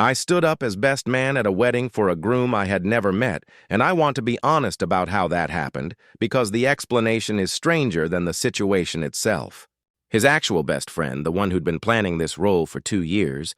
I stood up as best man at a wedding for a groom I had never met, and I want to be honest about how that happened, because the explanation is stranger than the situation itself. His actual best friend, the one who'd been planning this role for 2 years,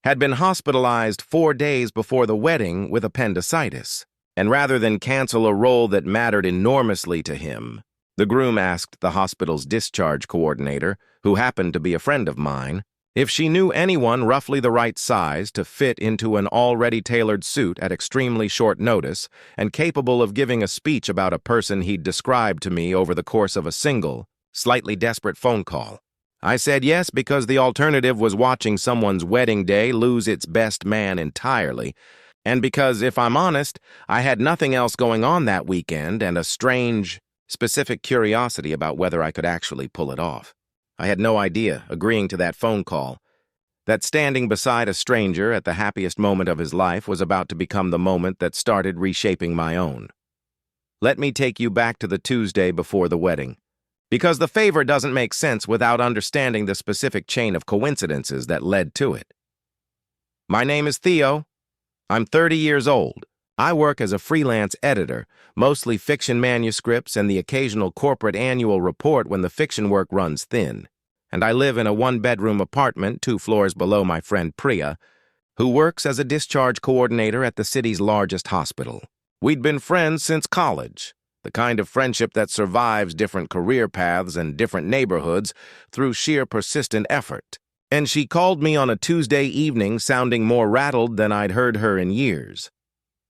had been hospitalized 4 days before the wedding with appendicitis. And rather than cancel a role that mattered enormously to him, the groom asked the hospital's discharge coordinator, who happened to be a friend of mine, if she knew anyone roughly the right size to fit into an already tailored suit at extremely short notice and capable of giving a speech about a person he'd described to me over the course of a single, slightly desperate phone call. I said yes because the alternative was watching someone's wedding day lose its best man entirely, and because, if I'm honest, I had nothing else going on that weekend and a strange, specific curiosity about whether I could actually pull it off. I had no idea, agreeing to that phone call, that standing beside a stranger at the happiest moment of his life was about to become the moment that started reshaping my own. Let me take you back to the Tuesday before the wedding, because the favor doesn't make sense without understanding the specific chain of coincidences that led to it. My name is Theo. I'm 30 years old. I work as a freelance editor, mostly fiction manuscripts and the occasional corporate annual report when the fiction work runs thin. And I live in a 1-bedroom apartment 2 floors below my friend Priya, who works as a discharge coordinator at the city's largest hospital. We'd been friends since college, the kind of friendship that survives different career paths and different neighborhoods through sheer persistent effort. And she called me on a Tuesday evening sounding more rattled than I'd heard her in years.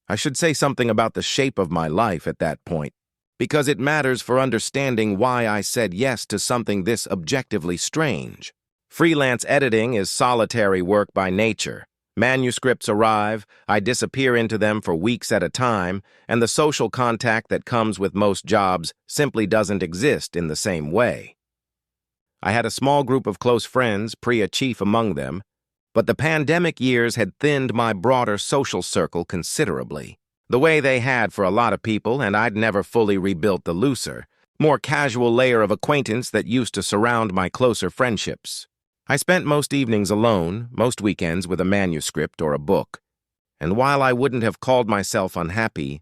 I should say something about the shape of my life at that point, because it matters for understanding why I said yes to something this objectively strange. Freelance editing is solitary work by nature. Manuscripts arrive, I disappear into them for weeks at a time, and the social contact that comes with most jobs simply doesn't exist in the same way. I had a small group of close friends, Priya chief among them, but the pandemic years had thinned my broader social circle considerably, the way they had for a lot of people, and I'd never fully rebuilt the looser, more casual layer of acquaintance that used to surround my closer friendships. I spent most evenings alone, most weekends with a manuscript or a book, and while I wouldn't have called myself unhappy,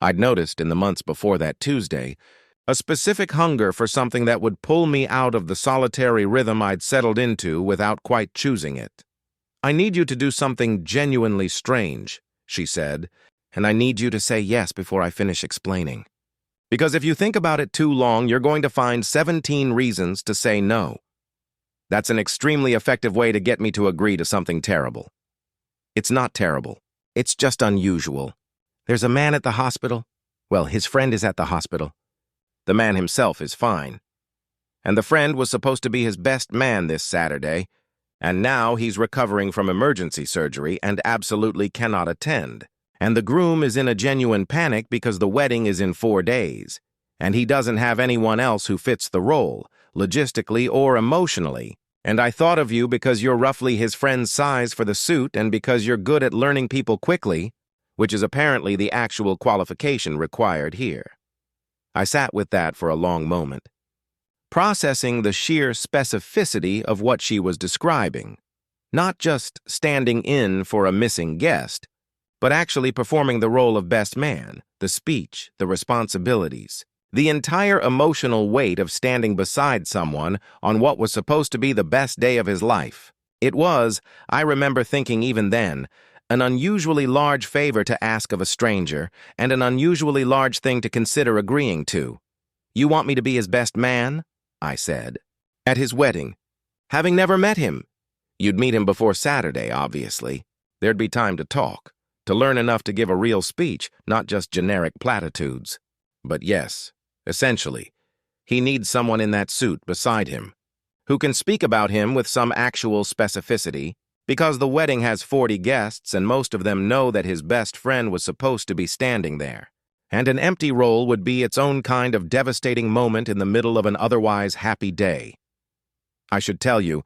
I'd noticed in the months before that Tuesday a specific hunger for something that would pull me out of the solitary rhythm I'd settled into without quite choosing it. I need you to do something genuinely strange, she said, and I need you to say yes before I finish explaining. Because if you think about it too long, you're going to find 17 reasons to say no. That's an extremely effective way to get me to agree to something terrible. It's not terrible. It's just unusual. There's a man at the hospital. Well, his friend is at the hospital. The man himself is fine. And the friend was supposed to be his best man this Saturday, and now he's recovering from emergency surgery and absolutely cannot attend. And the groom is in a genuine panic because the wedding is in 4 days, and he doesn't have anyone else who fits the role, logistically or emotionally. And I thought of you because you're roughly his friend's size for the suit and because you're good at learning people quickly, which is apparently the actual qualification required here. I sat with that for a long moment, processing the sheer specificity of what she was describing, not just standing in for a missing guest, but actually performing the role of best man, the speech, the responsibilities, the entire emotional weight of standing beside someone on what was supposed to be the best day of his life. It was, I remember thinking even then, an unusually large favor to ask of a stranger and an unusually large thing to consider agreeing to. You want me to be his best man? I said. At his wedding. Having never met him. You'd meet him before Saturday, obviously. There'd be time to talk, to learn enough to give a real speech, not just generic platitudes. But yes, essentially, he needs someone in that suit beside him, who can speak about him with some actual specificity, because the wedding has 40 guests and most of them know that his best friend was supposed to be standing there. And an empty role would be its own kind of devastating moment in the middle of an otherwise happy day. I should tell you,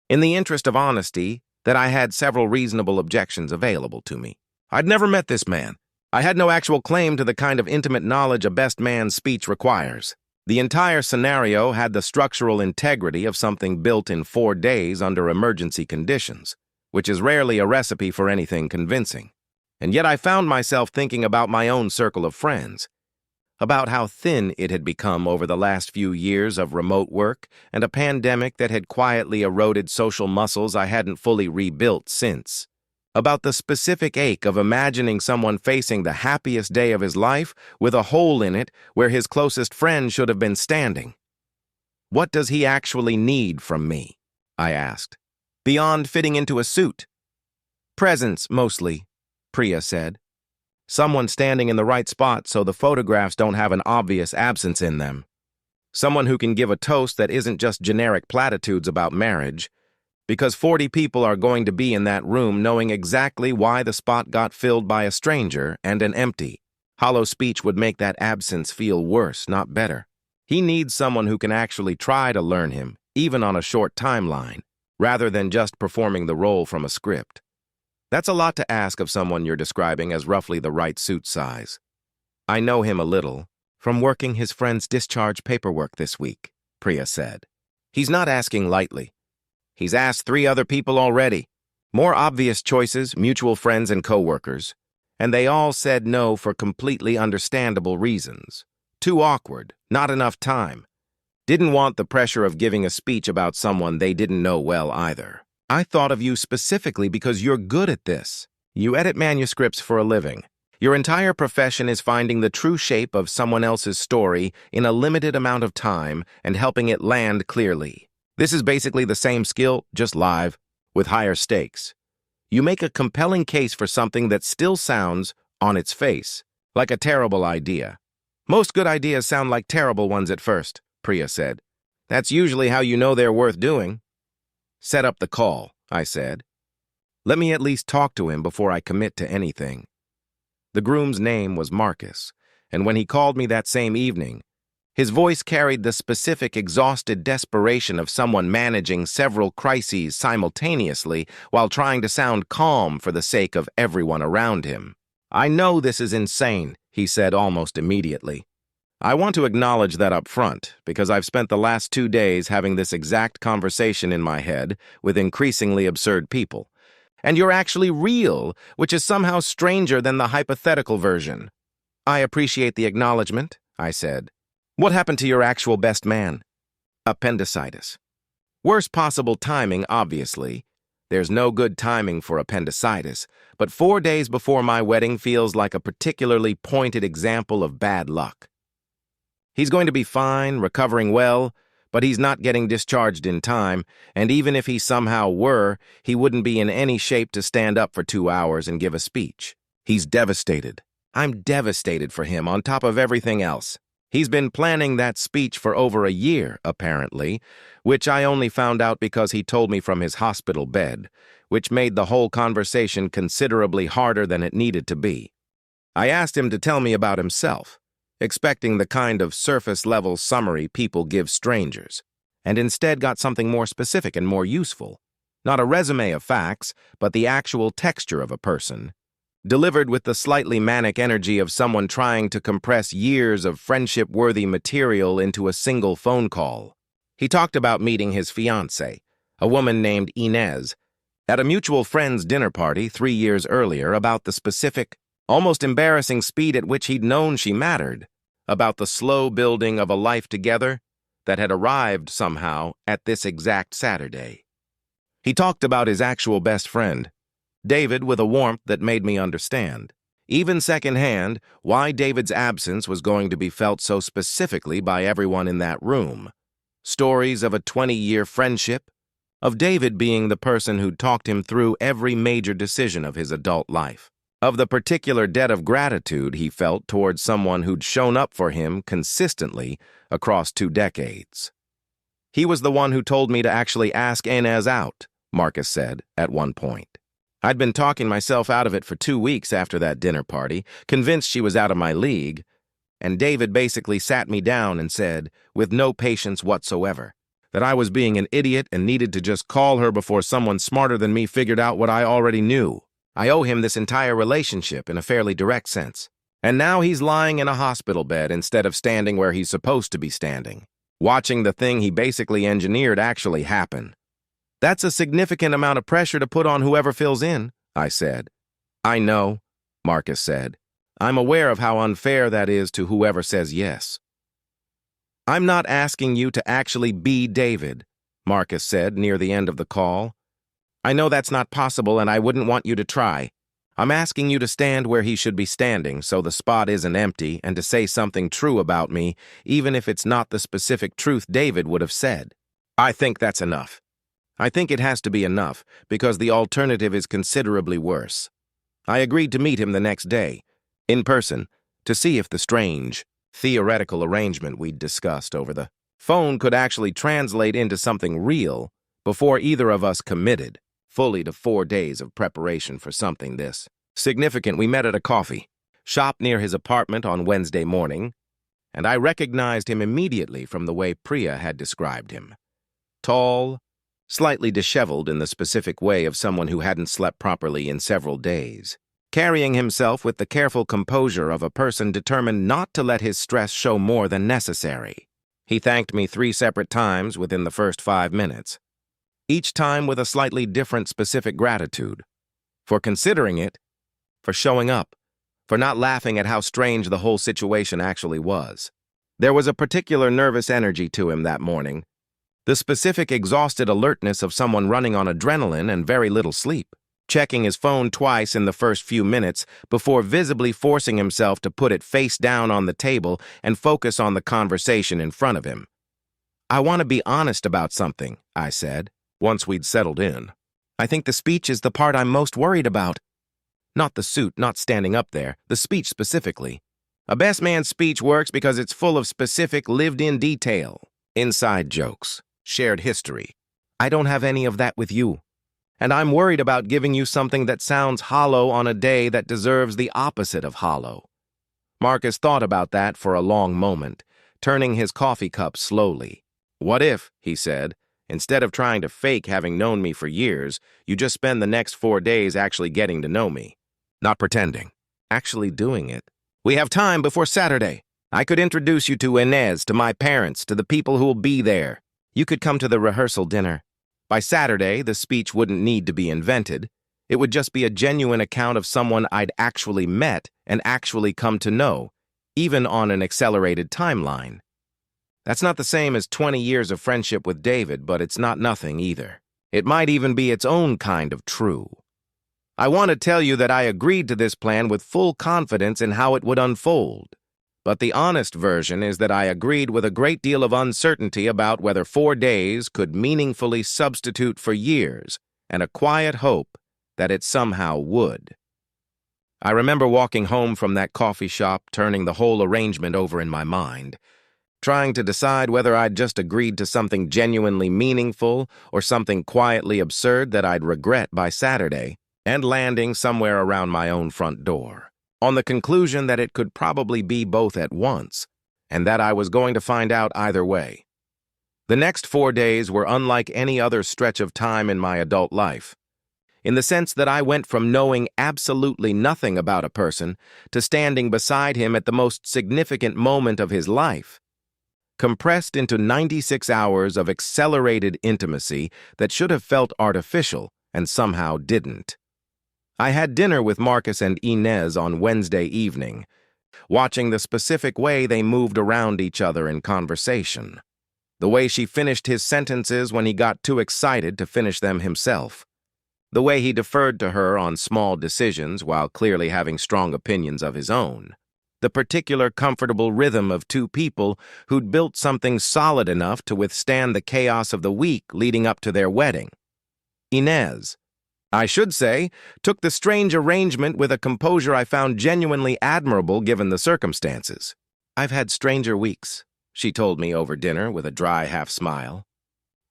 in the interest of honesty, that I had several reasonable objections available to me. I'd never met this man. I had no actual claim to the kind of intimate knowledge a best man's speech requires. The entire scenario had the structural integrity of something built in 4 days under emergency conditions, which is rarely a recipe for anything convincing. And yet I found myself thinking about my own circle of friends, about how thin it had become over the last few years of remote work and a pandemic that had quietly eroded social muscles I hadn't fully rebuilt since. About the specific ache of imagining someone facing the happiest day of his life with a hole in it where his closest friend should have been standing. What does he actually need from me? I asked. Beyond fitting into a suit. Presence, mostly, Priya said. Someone standing in the right spot so the photographs don't have an obvious absence in them. Someone who can give a toast that isn't just generic platitudes about marriage, because 40 people are going to be in that room knowing exactly why the spot got filled by a stranger and an empty. Hollow speech would make that absence feel worse, not better. He needs someone who can actually try to learn him, even on a short timeline, rather than just performing the role from a script. That's a lot to ask of someone you're describing as roughly the right suit size. I know him a little, from working his friend's discharge paperwork this week, Priya said. He's not asking lightly. He's asked 3 other people already. More obvious choices, mutual friends and coworkers, and they all said no for completely understandable reasons. Too awkward, not enough time. Didn't want the pressure of giving a speech about someone they didn't know well either. I thought of you specifically because you're good at this. You edit manuscripts for a living. Your entire profession is finding the true shape of someone else's story in a limited amount of time and helping it land clearly. This is basically the same skill, just live, with higher stakes. You make a compelling case for something that still sounds, on its face, like a terrible idea. Most good ideas sound like terrible ones at first, Priya said. That's usually how you know they're worth doing. Set up the call, I said. Let me at least talk to him before I commit to anything. The groom's name was Marcus, and when he called me that same evening, his voice carried the specific exhausted desperation of someone managing several crises simultaneously while trying to sound calm for the sake of everyone around him. I know this is insane, he said almost immediately. I want to acknowledge that up front, because I've spent the last 2 days having this exact conversation in my head with increasingly absurd people. And you're actually real, which is somehow stranger than the hypothetical version. I appreciate the acknowledgement, I said. What happened to your actual best man? Appendicitis. Worst possible timing, obviously. There's no good timing for appendicitis, but 4 days before my wedding feels like a particularly pointed example of bad luck. He's going to be fine, recovering well, but he's not getting discharged in time, and even if he somehow were, he wouldn't be in any shape to stand up for 2 hours and give a speech. He's devastated. I'm devastated for him on top of everything else. He's been planning that speech for over a year, apparently, which I only found out because he told me from his hospital bed, which made the whole conversation considerably harder than it needed to be. I asked him to tell me about himself, expecting the kind of surface-level summary people give strangers, and instead got something more specific and more useful. Not a resume of facts, but the actual texture of a person, delivered with the slightly manic energy of someone trying to compress years of friendship-worthy material into a single phone call. He talked about meeting his fiancée, a woman named Inez, at a mutual friend's dinner party 3 years earlier, about the specific, almost embarrassing speed at which he'd known she mattered, about the slow building of a life together that had arrived somehow at this exact Saturday. He talked about his actual best friend, David, with a warmth that made me understand, even secondhand, why David's absence was going to be felt so specifically by everyone in that room. Stories of a 20-year friendship, of David being the person who'd talked him through every major decision of his adult life, of the particular debt of gratitude he felt towards someone who'd shown up for him consistently across 2 decades. He was the one who told me to actually ask Inez out, Marcus said at one point. I'd been talking myself out of it for 2 weeks after that dinner party, convinced she was out of my league, and David basically sat me down and said, with no patience whatsoever, that I was being an idiot and needed to just call her before someone smarter than me figured out what I already knew. I owe him this entire relationship in a fairly direct sense. And now he's lying in a hospital bed instead of standing where he's supposed to be standing, watching the thing he basically engineered actually happen. That's a significant amount of pressure to put on whoever fills in, I said. I know, Marcus said. I'm aware of how unfair that is to whoever says yes. I'm not asking you to actually be David, Marcus said near the end of the call. I know that's not possible and I wouldn't want you to try. I'm asking you to stand where he should be standing so the spot isn't empty and to say something true about me, even if it's not the specific truth David would have said. I think that's enough. I think it has to be enough because the alternative is considerably worse. I agreed to meet him the next day, in person, to see if the strange, theoretical arrangement we'd discussed over the phone could actually translate into something real before either of us committed fully to 4 days of preparation for something this significant. We met at a coffee shop near his apartment on Wednesday morning, and I recognized him immediately from the way Priya had described him. Tall, slightly disheveled in the specific way of someone who hadn't slept properly in several days, carrying himself with the careful composure of a person determined not to let his stress show more than necessary. He thanked me 3 separate times within the first 5 minutes, each time with a slightly different specific gratitude. For considering it, for showing up, for not laughing at how strange the whole situation actually was. There was a particular nervous energy to him that morning, the specific exhausted alertness of someone running on adrenaline and very little sleep, checking his phone twice in the first few minutes before visibly forcing himself to put it face down on the table and focus on the conversation in front of him. I want to be honest about something, I said, once we'd settled in. I think the speech is the part I'm most worried about. Not the suit, not standing up there, the speech specifically. A best man speech works because it's full of specific, lived-in detail, inside jokes, shared history. I don't have any of that with you. And I'm worried about giving you something that sounds hollow on a day that deserves the opposite of hollow. Marcus thought about that for a long moment, turning his coffee cup slowly. What if, he said, instead of trying to fake having known me for years, you just spend the next 4 days actually getting to know me? Not pretending, actually doing it. We have time before Saturday. I could introduce you to Inez, to my parents, to the people who will be there. You could come to the rehearsal dinner. By Saturday, the speech wouldn't need to be invented. It would just be a genuine account of someone I'd actually met and actually come to know, even on an accelerated timeline. That's not the same as 20 years of friendship with David, but it's not nothing either. It might even be its own kind of true. I want to tell you that I agreed to this plan with full confidence in how it would unfold. But the honest version is that I agreed with a great deal of uncertainty about whether 4 days could meaningfully substitute for years, and a quiet hope that it somehow would. I remember walking home from that coffee shop, turning the whole arrangement over in my mind, trying to decide whether I'd just agreed to something genuinely meaningful or something quietly absurd that I'd regret by Saturday, and landing somewhere around my own front door, on the conclusion that it could probably be both at once, and that I was going to find out either way. The next 4 days were unlike any other stretch of time in my adult life, in the sense that I went from knowing absolutely nothing about a person to standing beside him at the most significant moment of his life, compressed into 96 hours of accelerated intimacy that should have felt artificial and somehow didn't. I had dinner with Marcus and Inez on Wednesday evening, watching the specific way they moved around each other in conversation, the way she finished his sentences when he got too excited to finish them himself, the way he deferred to her on small decisions while clearly having strong opinions of his own, the particular comfortable rhythm of 2 people who'd built something solid enough to withstand the chaos of the week leading up to their wedding. Inez, I should say, took the strange arrangement with a composure I found genuinely admirable given the circumstances. I've had stranger weeks, she told me over dinner with a dry half-smile.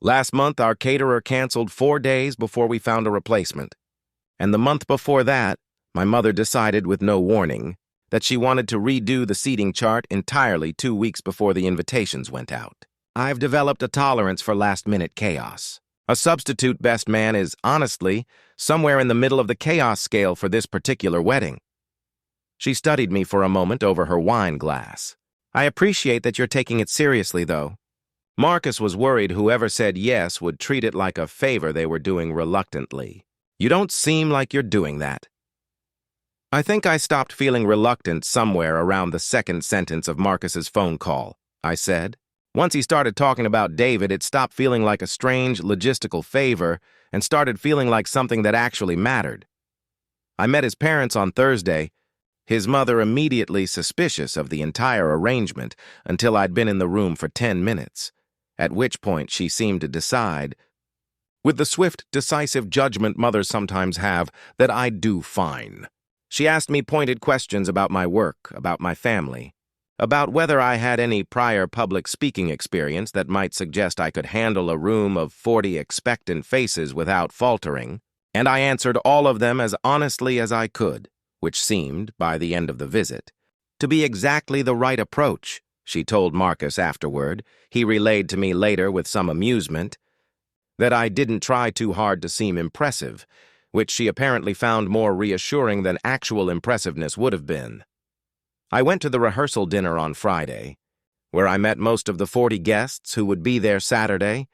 Last month, our caterer canceled 4 days before we found a replacement. And the month before that, my mother decided with no warning that she wanted to redo the seating chart entirely 2 weeks before the invitations went out. I've developed a tolerance for last-minute chaos. A substitute best man is, honestly, somewhere in the middle of the chaos scale for this particular wedding. She studied me for a moment over her wine glass. I appreciate that you're taking it seriously, though. Marcus was worried whoever said yes would treat it like a favor they were doing reluctantly. "You don't seem like you're doing that." I think I stopped feeling reluctant somewhere around the second sentence of Marcus's phone call, I said. Once he started talking about David, it stopped feeling like a strange logistical favor and started feeling like something that actually mattered. I met his parents on Thursday, his mother immediately suspicious of the entire arrangement until I'd been in the room for 10 minutes, at which point she seemed to decide, with the swift, decisive judgment mothers sometimes have, that I'd do fine. She asked me pointed questions about my work, about my family, about whether I had any prior public speaking experience that might suggest I could handle a room of 40 expectant faces without faltering, and I answered all of them as honestly as I could, which seemed, by the end of the visit, to be exactly the right approach, she told Marcus afterward. He relayed to me later with some amusement that I didn't try too hard to seem impressive, which she apparently found more reassuring than actual impressiveness would have been. I went to the rehearsal dinner on Friday, where I met most of the 40 guests who would be there Saturday,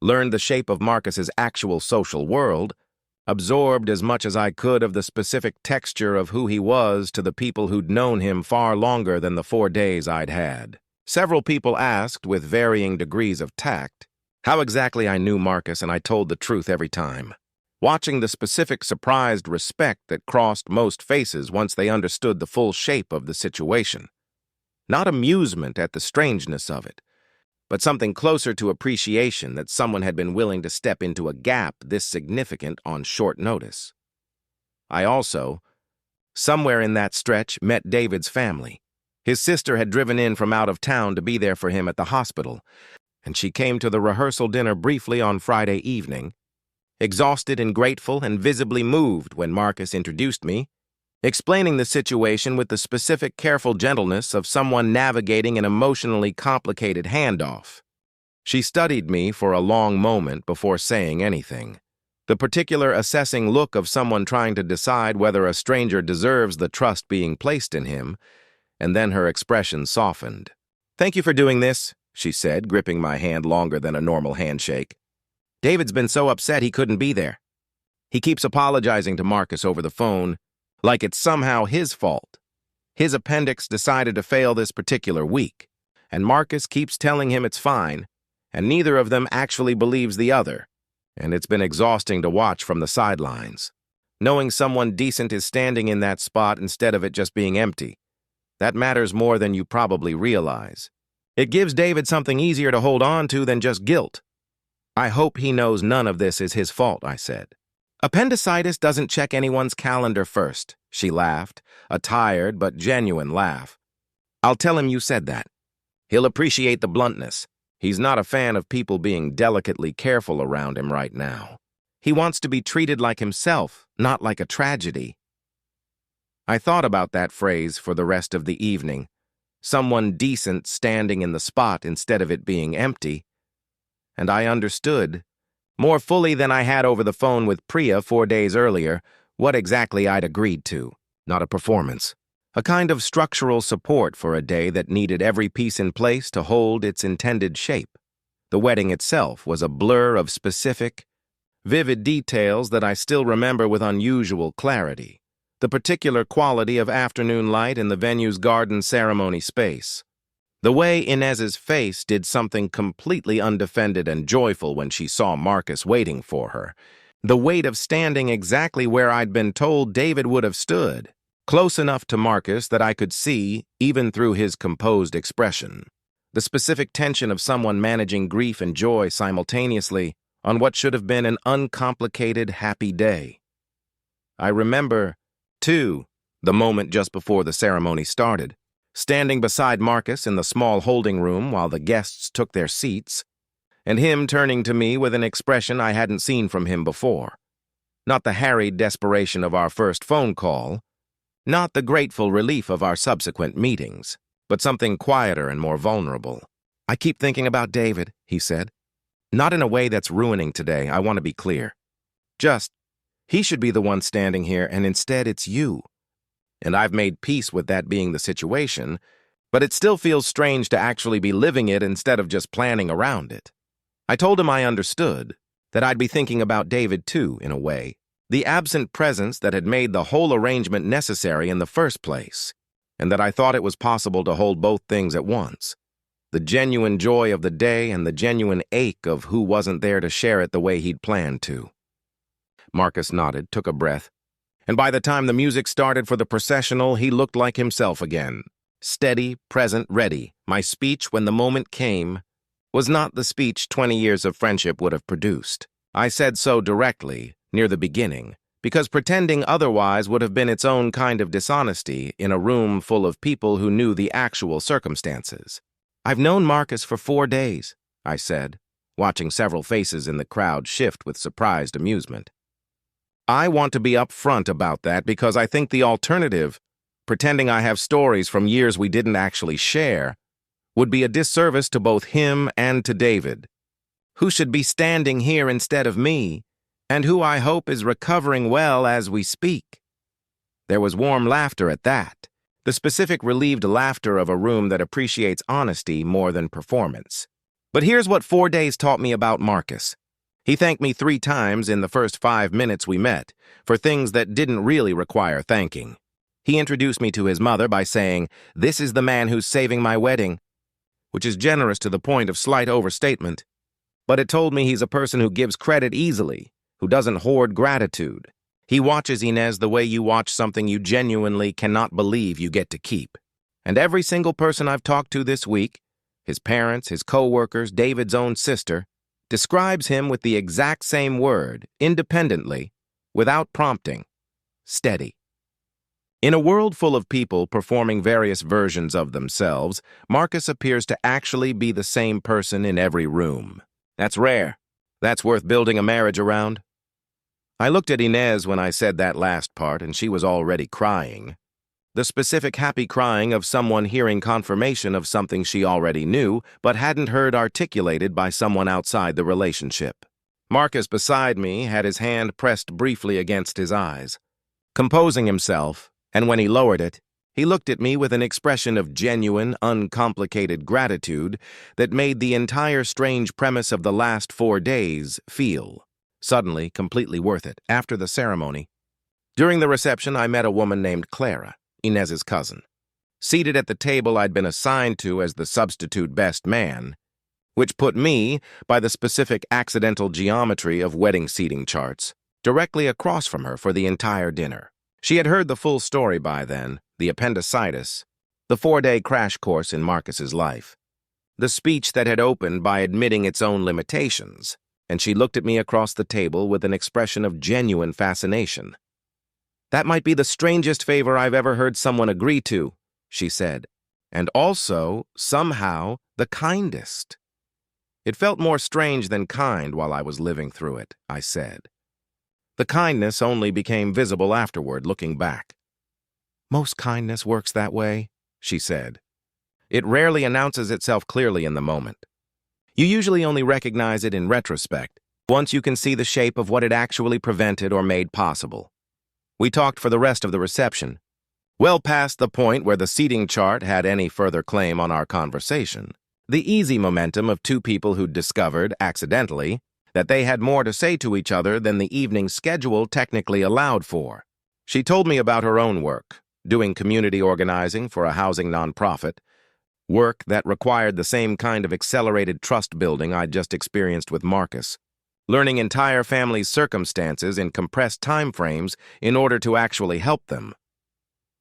learned the shape of Marcus's actual social world, absorbed as much as I could of the specific texture of who he was to the people who'd known him far longer than the 4 days I'd had. Several people asked, with varying degrees of tact, how exactly I knew Marcus, and I told the truth every time. Watching the specific surprised respect that crossed most faces once they understood the full shape of the situation. Not amusement at the strangeness of it, but something closer to appreciation that someone had been willing to step into a gap this significant on short notice. I also, somewhere in that stretch, met David's family. His sister had driven in from out of town to be there for him at the hospital, and she came to the rehearsal dinner briefly on Friday evening, exhausted and grateful and visibly moved when Marcus introduced me, explaining the situation with the specific careful gentleness of someone navigating an emotionally complicated handoff. She studied me for a long moment before saying anything, the particular assessing look of someone trying to decide whether a stranger deserves the trust being placed in him, and then her expression softened. "Thank you for doing this," she said, gripping my hand longer than a normal handshake. "David's been so upset he couldn't be there. He keeps apologizing to Marcus over the phone, like it's somehow his fault. His appendix decided to fail this particular week, and Marcus keeps telling him it's fine, and neither of them actually believes the other, and it's been exhausting to watch from the sidelines. Knowing someone decent is standing in that spot instead of it just being empty. That matters more than you probably realize. It gives David something easier to hold on to than just guilt. I hope he knows none of this is his fault," I said. "Appendicitis doesn't check anyone's calendar first," she laughed, a tired but genuine laugh. "I'll tell him you said that. He'll appreciate the bluntness. He's not a fan of people being delicately careful around him right now. He wants to be treated like himself, not like a tragedy." I thought about that phrase for the rest of the evening. Someone decent standing in the spot instead of it being empty. And I understood, more fully than I had over the phone with Priya 4 days earlier, what exactly I'd agreed to. Not a performance. A kind of structural support for a day that needed every piece in place to hold its intended shape. The wedding itself was a blur of specific, vivid details that I still remember with unusual clarity. The particular quality of afternoon light in the venue's garden ceremony space. The way Inez's face did something completely undefended and joyful when she saw Marcus waiting for her. The weight of standing exactly where I'd been told David would have stood, close enough to Marcus that I could see, even through his composed expression. The specific tension of someone managing grief and joy simultaneously on what should have been an uncomplicated, happy day. I remember, too, the moment just before the ceremony started. Standing beside Marcus in the small holding room while the guests took their seats, and him turning to me with an expression I hadn't seen from him before. Not the harried desperation of our first phone call, not the grateful relief of our subsequent meetings, but something quieter and more vulnerable. "I keep thinking about David," he said. "Not in a way that's ruining today, I want to be clear. Just, he should be the one standing here, and instead it's you. And I've made peace with that being the situation, but it still feels strange to actually be living it instead of just planning around it. I told him I understood, that I'd be thinking about David too, in a way, the absent presence that had made the whole arrangement necessary in the first place, and that I thought it was possible to hold both things at once. The genuine joy of the day and the genuine ache of who wasn't there to share it the way he'd planned to. Marcus nodded, took a breath, and by the time the music started for the processional, he looked like himself again. Steady, present, ready. My speech, when the moment came, was not the speech 20 years of friendship would have produced. I said so directly, near the beginning, because pretending otherwise would have been its own kind of dishonesty in a room full of people who knew the actual circumstances. "I've known Marcus for 4 days," I said, watching several faces in the crowd shift with surprised amusement. I want to be upfront about that because I think the alternative, pretending I have stories from years we didn't actually share, would be a disservice to both him and to David, who should be standing here instead of me, and who I hope is recovering well as we speak. There was warm laughter at that, the specific relieved laughter of a room that appreciates honesty more than performance. But here's what 4 days taught me about Marcus. He thanked me 3 times in the first 5 minutes we met for things that didn't really require thanking. He introduced me to his mother by saying, "This is the man who's saving my wedding," which is generous to the point of slight overstatement. But it told me he's a person who gives credit easily, who doesn't hoard gratitude. He watches Inez the way you watch something you genuinely cannot believe you get to keep. And every single person I've talked to this week, his parents, his co-workers, David's own sister, describes him with the exact same word, independently, without prompting: steady. In a world full of people performing various versions of themselves, Marcus appears to actually be the same person in every room. That's rare. That's worth building a marriage around. I looked at Inez when I said that last part, and she was already crying. The specific happy crying of someone hearing confirmation of something she already knew, but hadn't heard articulated by someone outside the relationship. Marcus beside me had his hand pressed briefly against his eyes. Composing himself, and when he lowered it, he looked at me with an expression of genuine, uncomplicated gratitude that made the entire strange premise of the last 4 days feel, suddenly, completely worth it. After the ceremony, during the reception, I met a woman named Clara, Inez's cousin, seated at the table I'd been assigned to as the substitute best man, which put me, by the specific accidental geometry of wedding seating charts, directly across from her for the entire dinner. She had heard the full story by then, the appendicitis, the 4-day crash course in Marcus's life, the speech that had opened by admitting its own limitations, and she looked at me across the table with an expression of genuine fascination. "That might be the strangest favor I've ever heard someone agree to," she said, "and also, somehow, the kindest." It felt more strange than kind while I was living through it, I said. The kindness only became visible afterward, looking back. "Most kindness works that way," she said. "It rarely announces itself clearly in the moment. You usually only recognize it in retrospect, once you can see the shape of what it actually prevented or made possible." We talked for the rest of the reception, well past the point where the seating chart had any further claim on our conversation. The easy momentum of 2 people who'd discovered, accidentally, that they had more to say to each other than the evening schedule technically allowed for. She told me about her own work, doing community organizing for a housing nonprofit, work that required the same kind of accelerated trust building I'd just experienced with Marcus, learning entire families' circumstances in compressed time frames in order to actually help them.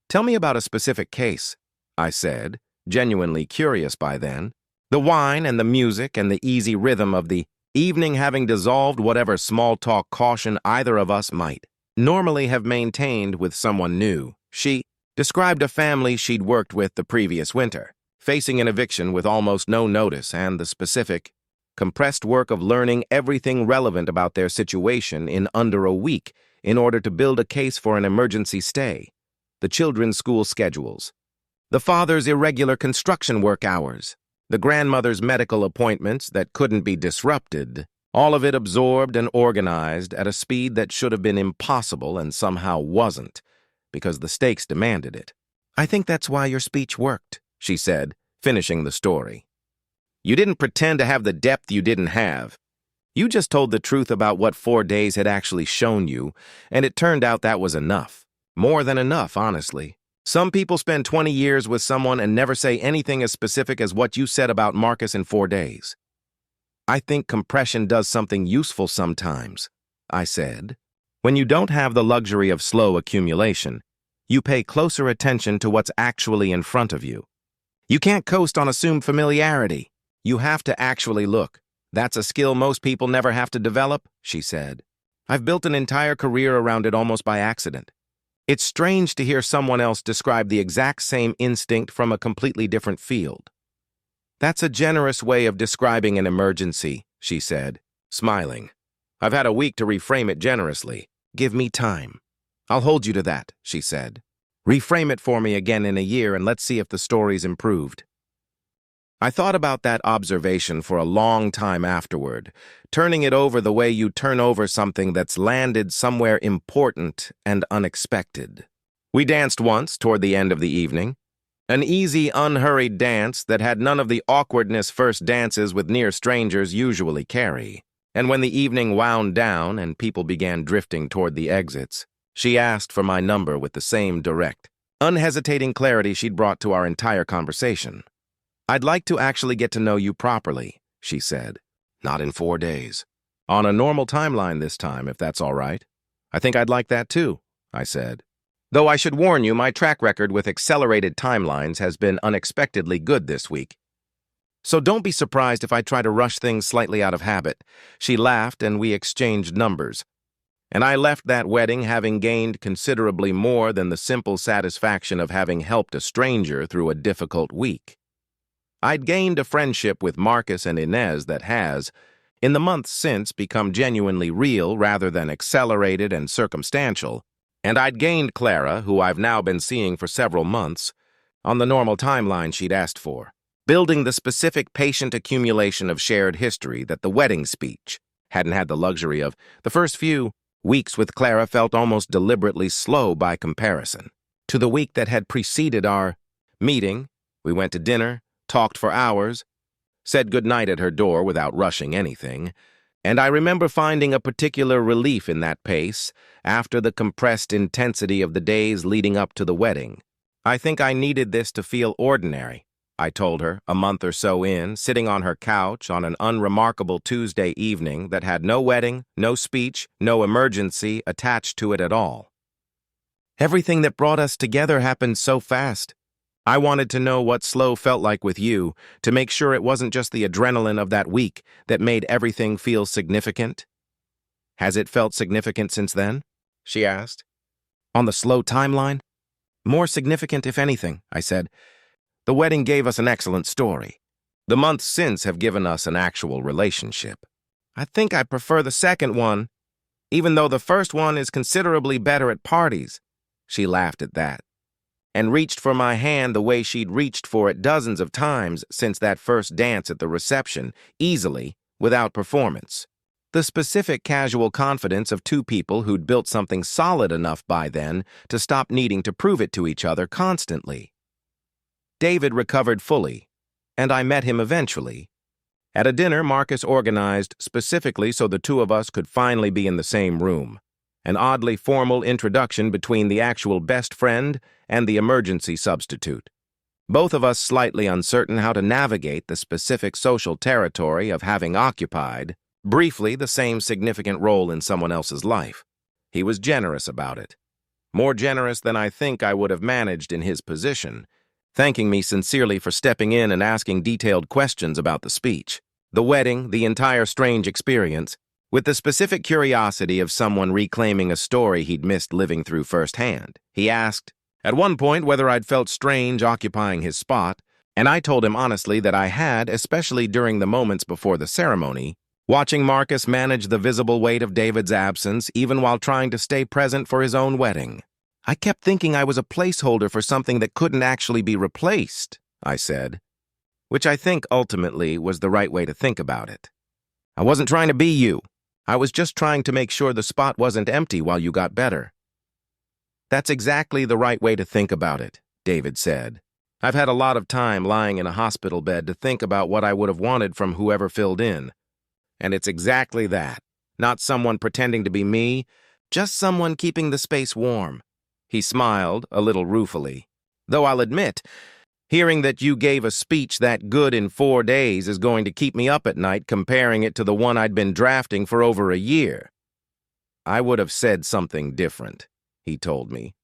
"Tell me about a specific case," I said, genuinely curious by then. The wine and the music and the easy rhythm of the evening having dissolved whatever small-talk caution either of us might normally have maintained with someone new. She described a family she'd worked with the previous winter, facing an eviction with almost no notice, and the specific, compressed work of learning everything relevant about their situation in under a week in order to build a case for an emergency stay, the children's school schedules, the father's irregular construction work hours, the grandmother's medical appointments that couldn't be disrupted, all of it absorbed and organized at a speed that should have been impossible and somehow wasn't, because the stakes demanded it. "I think that's why your speech worked," she said, finishing the story. You didn't pretend to have the depth you didn't have. You just told the truth about what 4 days had actually shown you, and it turned out that was enough. More than enough, honestly. Some people spend 20 years with someone and never say anything as specific as what you said about Marcus in 4 days. I think compression does something useful sometimes, I said. When you don't have the luxury of slow accumulation, you pay closer attention to what's actually in front of you. You can't coast on assumed familiarity. You have to actually look. That's a skill most people never have to develop, she said. I've built an entire career around it almost by accident. It's strange to hear someone else describe the exact same instinct from a completely different field. That's a generous way of describing an emergency, she said, smiling. I've had a week to reframe it generously. Give me time. I'll hold you to that, she said. Reframe it for me again in a year and let's see if the story's improved. I thought about that observation for a long time afterward, turning it over the way you turn over something that's landed somewhere important and unexpected. We danced once toward the end of the evening. An easy, unhurried dance that had none of the awkwardness first dances with near strangers usually carry. And when the evening wound down and people began drifting toward the exits, she asked for my number with the same direct, unhesitating clarity she'd brought to our entire conversation. I'd like to actually get to know you properly, she said. Not in 4 days. On a normal timeline this time, if that's all right. I think I'd like that too, I said. Though I should warn you, my track record with accelerated timelines has been unexpectedly good this week. So don't be surprised if I try to rush things slightly out of habit. She laughed and we exchanged numbers. And I left that wedding having gained considerably more than the simple satisfaction of having helped a stranger through a difficult week. I'd gained a friendship with Marcus and Inez that has, in the months since, become genuinely real rather than accelerated and circumstantial, and I'd gained Clara, who I've now been seeing for several months, on the normal timeline she'd asked for, building the specific patient accumulation of shared history that the wedding speech hadn't had the luxury of. The first few weeks with Clara felt almost deliberately slow by comparison to the week that had preceded our meeting. We went to dinner, talked for hours, said goodnight at her door without rushing anything, and I remember finding a particular relief in that pace after the compressed intensity of the days leading up to the wedding. I think I needed this to feel ordinary, I told her, a month or so in, sitting on her couch on an unremarkable Tuesday evening that had no wedding, no speech, no emergency attached to it at all. Everything that brought us together happened so fast. I wanted to know what slow felt like with you, to make sure it wasn't just the adrenaline of that week that made everything feel significant. Has it felt significant since then? She asked. On the slow timeline? More significant, if anything, I said. The wedding gave us an excellent story. The months since have given us an actual relationship. I think I prefer the second one, even though the first one is considerably better at parties. She laughed at that, and reached for my hand the way she'd reached for it dozens of times since that first dance at the reception, easily, without performance. The specific casual confidence of two people who'd built something solid enough by then to stop needing to prove it to each other constantly. David recovered fully, and I met him eventually. At a dinner Marcus organized specifically so the two of us could finally be in the same room. An oddly formal introduction between the actual best friend and the emergency substitute. Both of us slightly uncertain how to navigate the specific social territory of having occupied, briefly, the same significant role in someone else's life. He was generous about it. More generous than I think I would have managed in his position, thanking me sincerely for stepping in and asking detailed questions about the speech, the wedding, the entire strange experience, with the specific curiosity of someone reclaiming a story he'd missed living through firsthand. He asked, at one point, whether I'd felt strange occupying his spot, and I told him honestly that I had, especially during the moments before the ceremony, watching Marcus manage the visible weight of David's absence even while trying to stay present for his own wedding. I kept thinking I was a placeholder for something that couldn't actually be replaced, I said, which I think ultimately was the right way to think about it. I wasn't trying to be you. I was just trying to make sure the spot wasn't empty while you got better. That's exactly the right way to think about it, David said. I've had a lot of time lying in a hospital bed to think about what I would have wanted from whoever filled in. And it's exactly that. Not someone pretending to be me, just someone keeping the space warm. He smiled, a little ruefully. Though I'll admit, hearing that you gave a speech that good in 4 days is going to keep me up at night comparing it to the one I'd been drafting for over a year. I would have said something different, he told me,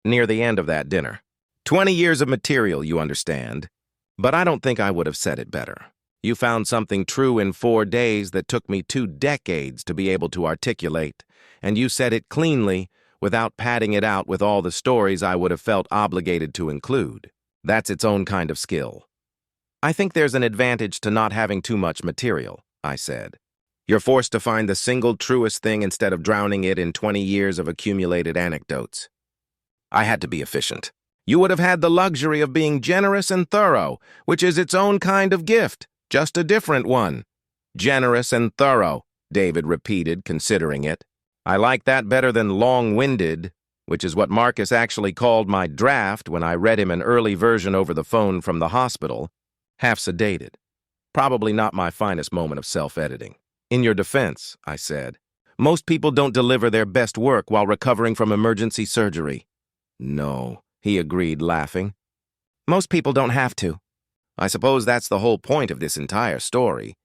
near the end of that dinner. 20 years of material, you understand. But I don't think I would have said it better. You found something true in 4 days that took me 2 decades to be able to articulate, and you said it cleanly, without padding it out with all the stories I would have felt obligated to include. That's its own kind of skill. I think there's an advantage to not having too much material, I said. You're forced to find the single truest thing instead of drowning it in 20 years of accumulated anecdotes. I had to be efficient. You would have had the luxury of being generous and thorough, which is its own kind of gift, just a different one. Generous and thorough, David repeated, considering it. I like that better than long-winded, which is what Marcus actually called my draft when I read him an early version over the phone from the hospital, half sedated. Probably not my finest moment of self-editing. In your defense, I said, most people don't deliver their best work while recovering from emergency surgery. No, he agreed, laughing. Most people don't have to. I suppose that's the whole point of this entire story.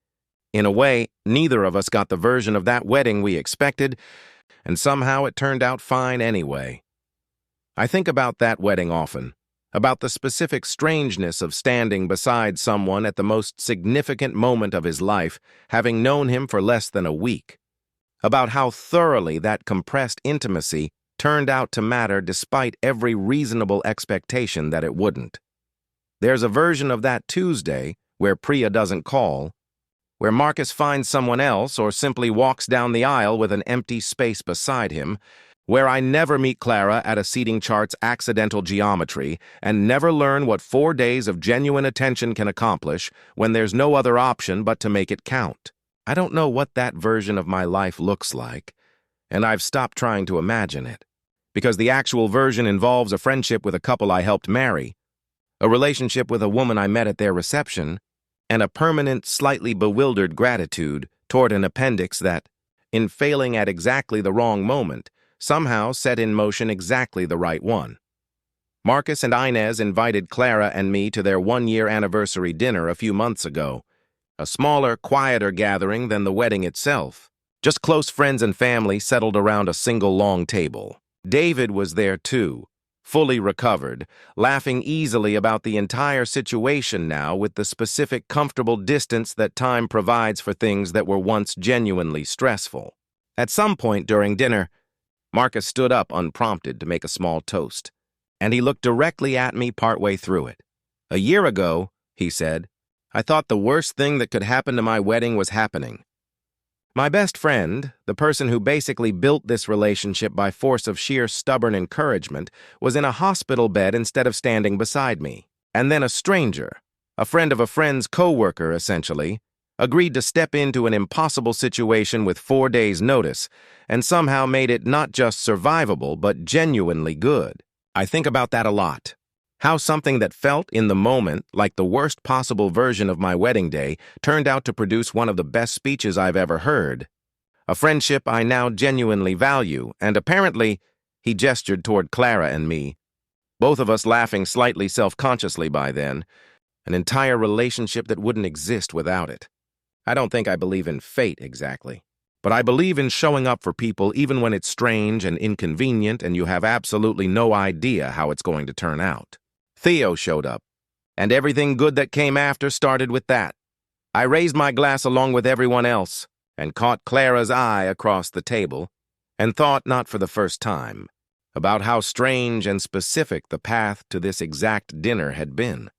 In a way, neither of us got the version of that wedding we expected, and somehow it turned out fine anyway. I think about that wedding often, about the specific strangeness of standing beside someone at the most significant moment of his life, having known him for less than a week, about how thoroughly that compressed intimacy turned out to matter despite every reasonable expectation that it wouldn't. There's a version of that Tuesday where Priya doesn't call, where Marcus finds someone else or simply walks down the aisle with an empty space beside him, where I never meet Clara at a seating chart's accidental geometry and never learn what 4 days of genuine attention can accomplish when there's no other option but to make it count. I don't know what that version of my life looks like, and I've stopped trying to imagine it, because the actual version involves a friendship with a couple I helped marry, a relationship with a woman I met at their reception, and a permanent, slightly bewildered gratitude toward an appendix that, in failing at exactly the wrong moment, somehow set in motion exactly the right one. Marcus and Inez invited Clara and me to their 1-year anniversary dinner a few months ago, a smaller, quieter gathering than the wedding itself. Just close friends and family settled around a single long table. David was there too, fully recovered, laughing easily about the entire situation now with the specific comfortable distance that time provides for things that were once genuinely stressful. At some point during dinner, Marcus stood up unprompted to make a small toast, and he looked directly at me partway through it. "A year ago," he said, "I thought the worst thing that could happen to my wedding was happening. My best friend, the person who basically built this relationship by force of sheer stubborn encouragement, was in a hospital bed instead of standing beside me. And then a stranger, a friend of a friend's co-worker essentially, agreed to step into an impossible situation with 4 days' notice, and somehow made it not just survivable, but genuinely good. I think about that a lot. How something that felt in the moment like the worst possible version of my wedding day turned out to produce one of the best speeches I've ever heard. A friendship I now genuinely value, and apparently, he gestured toward Clara and me, both of us laughing slightly self-consciously by then, an entire relationship that wouldn't exist without it. I don't think I believe in fate exactly, but I believe in showing up for people even when it's strange and inconvenient and you have absolutely no idea how it's going to turn out. Theo showed up, and everything good that came after started with that. I raised my glass along with everyone else and caught Clara's eye across the table and thought, not for the first time, about how strange and specific the path to this exact dinner had been.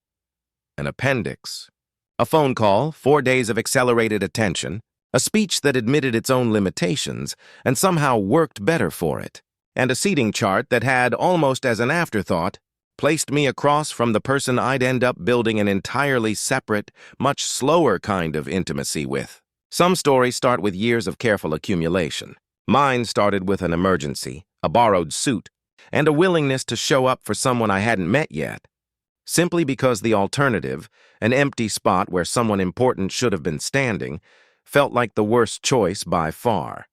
An appendix, a phone call, 4 days of accelerated attention, a speech that admitted its own limitations and somehow worked better for it, and a seating chart that had, almost as an afterthought, placed me across from the person I'd end up building an entirely separate, much slower kind of intimacy with. Some stories start with years of careful accumulation. Mine started with an emergency, a borrowed suit, and a willingness to show up for someone I hadn't met yet. simply because the alternative, an empty spot where someone important should have been standing, felt like the worst choice by far.